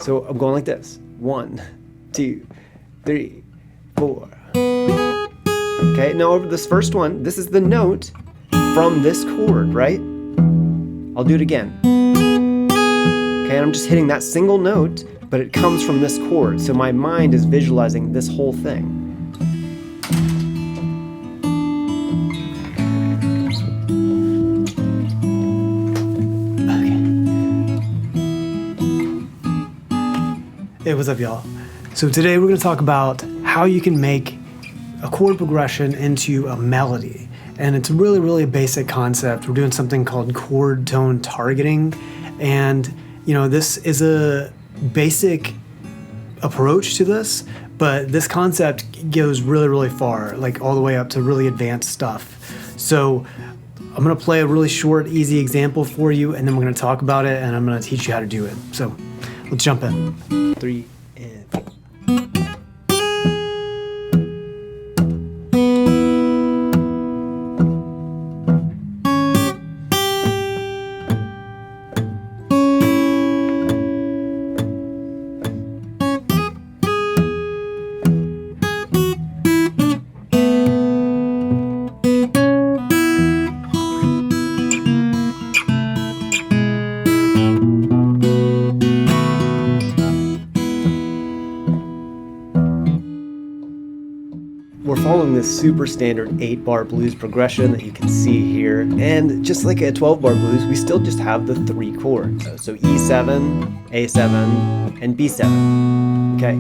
So I'm going like this. 1, 2, 3, 4. Okay, now over this first one, this is the note from this chord, right? I'll do it again. Okay, and I'm just hitting that single note, but it comes from this chord, so my mind is visualizing this whole thing. Hey, what's up, y'all? So today we're going to talk about how you can make a chord progression into a melody. And it's really a basic concept. We're doing something called chord tone targeting. And, you know, this is a basic approach to this, but this concept goes really far, like all the way up to really advanced stuff. So I'm going to play a really short, easy example for you, and then we're going to talk about it, and I'm going to teach you how to do it. So let's jump in. 3 and 4. We're following this super standard 8-bar blues progression that you can see here. And just like a 12-bar blues, we still just have the 3 chords. So E7, A7, and B7. Okay.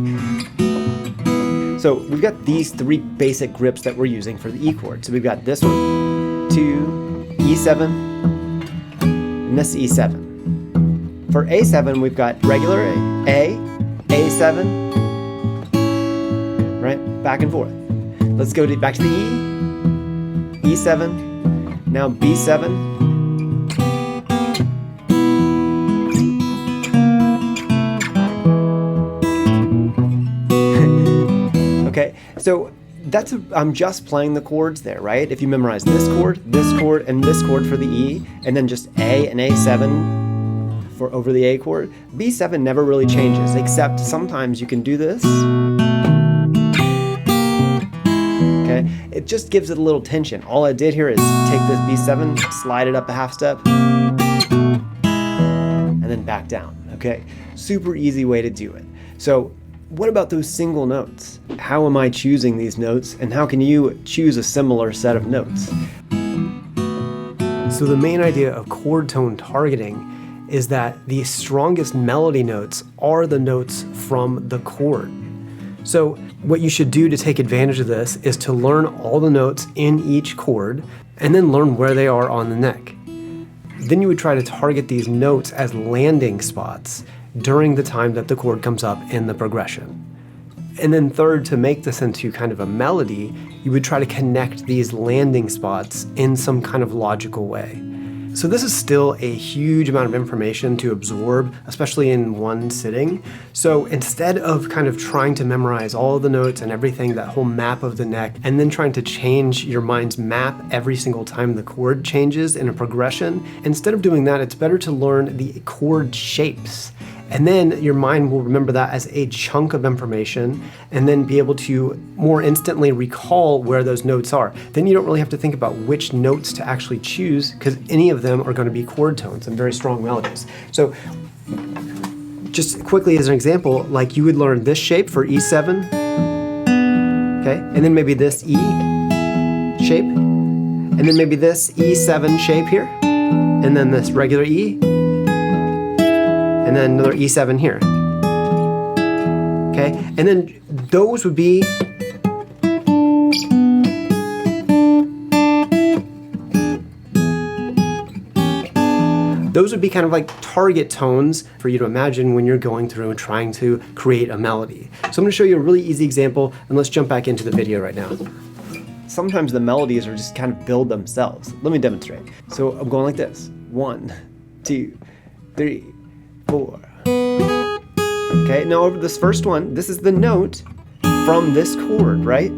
So we've got these 3 basic grips that we're using for the E chord. So we've got this one, 2, E7, and this E7. For A7, we've got regular A, A7, right? Back and forth. Let's go back to the E, E7, now B7. Okay, so I'm just playing the chords there, right? If you memorize this chord, and this chord for the E, and then just A and A7 for over the A chord, B7 never really changes, except sometimes you can do this. It just gives it a little tension. All I did here is take this B7, slide it up a half step, and then back down, okay? Super easy way to do it. So what about those single notes? How am I choosing these notes, and how can you choose a similar set of notes? So the main idea of chord tone targeting is that the strongest melody notes are the notes from the chord. So what you should do to take advantage of this is to learn all the notes in each chord and then learn where they are on the neck. Then you would try to target these notes as landing spots during the time that the chord comes up in the progression. And then third, to make this into kind of a melody, you would try to connect these landing spots in some kind of logical way. So this is still a huge amount of information to absorb, especially in one sitting. So instead of kind of trying to memorize all of the notes and everything, that whole map of the neck, and then trying to change your mind's map every single time the chord changes in a progression, instead of doing that, it's better to learn the chord shapes. And then your mind will remember that as a chunk of information and then be able to more instantly recall where those notes are. Then you don't really have to think about which notes to actually choose, because any of them are going to be chord tones and very strong melodies. So just quickly as an example, like you would learn this shape for E7, okay, and then maybe this E shape, and then maybe this E7 shape here, and then this regular E, and then another E7 here. Okay, and then those would be kind of like target tones for you to imagine when you're going through and trying to create a melody. So I'm going to show you a really easy example, and let's jump back into the video right now. Sometimes the melodies are just kind of build themselves. Let me demonstrate. So I'm going like this. 1, 2, 3, 4. Okay, now over this first one, this is the note from this chord, right?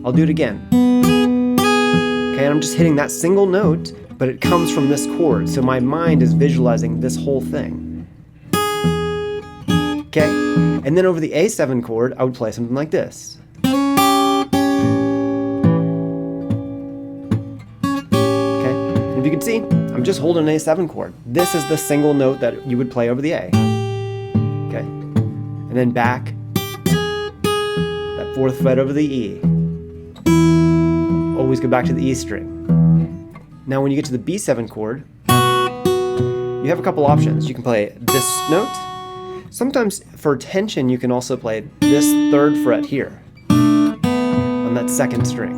I'll do it again. Okay, and I'm just hitting that single note, but it comes from this chord, so my mind is visualizing this whole thing. Okay, and then over the A7 chord, I would play something like this. Okay, and if you can see, I'm just holding an A7 chord. This is the single note that you would play over the A. Okay, and then back, that 4th fret over the E. Always go back to the E string. Now when you get to the B7 chord, you have a couple options. You can play this note. Sometimes for tension, you can also play this 3rd fret here on that 2nd string.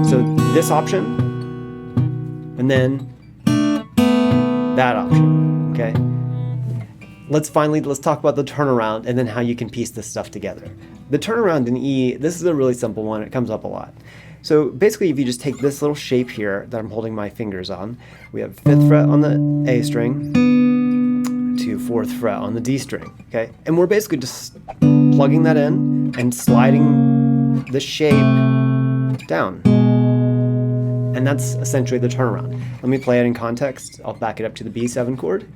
So this option, and then that option, okay? Let's talk about the turnaround and then how you can piece this stuff together. The turnaround in E, this is a really simple one. It comes up a lot. So basically, if you just take this little shape here that I'm holding my fingers on, we have 5th fret on the A string to 4th fret on the D string, okay? And we're basically just plugging that in and sliding the shape down. And that's essentially the turnaround. Let me play it in context. I'll back it up to the B7 chord.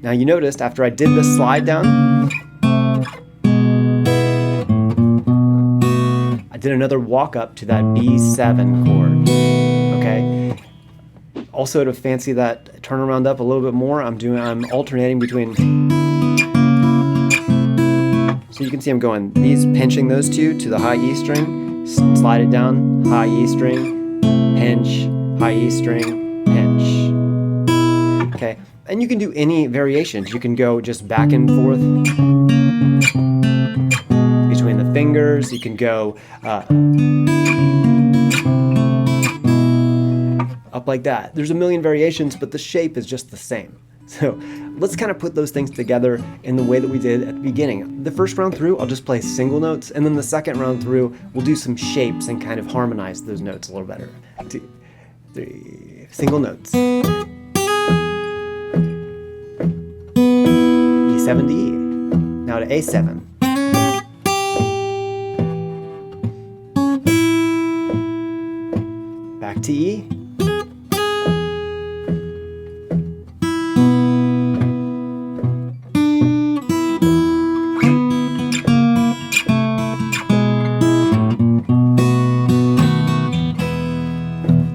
Now you noticed after I did the slide down, I did another walk up to that B7 chord, okay? Also to fancy that turnaround up a little bit more, I'm alternating between, so you can see I'm going, pinching those two to the high E string, slide it down, high E string, pinch, high E string, pinch, okay? And you can do any variations. You can go just back and forth between the fingers. You can go up like that. There's a million variations, but the shape is just the same. So let's kind of put those things together in the way that we did at the beginning. The first round through, I'll just play single notes, and then the second round through, we'll do some shapes and kind of harmonize those notes a little better. 2, 3, single notes. E7 to E. Now to A7. Back to E.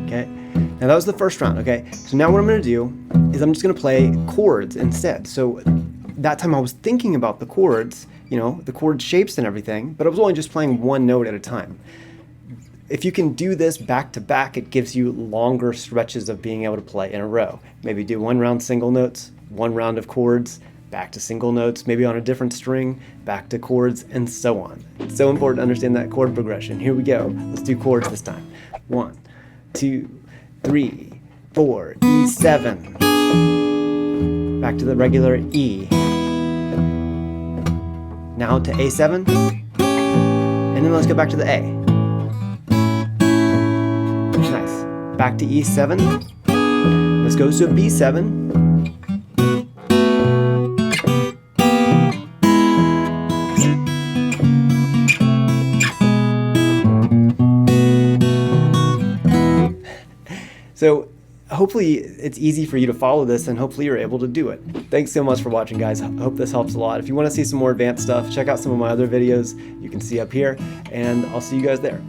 Okay. Now that was the first round, okay? So now what I'm going to do is I'm just going to play chords instead. So that time I was thinking about the chords, you know, the chord shapes and everything, but I was only just playing one note at a time. If you can do this back to back, it gives you longer stretches of being able to play in a row. Maybe do 1 round single notes, 1 round of chords, back to single notes, maybe on a different string, back to chords, and so on. It's so important to understand that chord progression. Here we go. Let's do chords this time. 1, 2, 3, 4, E7. Back to the regular E. Now to A7, and then let's go back to the A. Nice. Back to E7. Let's go to B7. So hopefully it's easy for you to follow this, and hopefully you're able to do it. Thanks so much for watching, guys. I hope this helps a lot. If you want to see some more advanced stuff, check out some of my other videos you can see up here, and I'll see you guys there.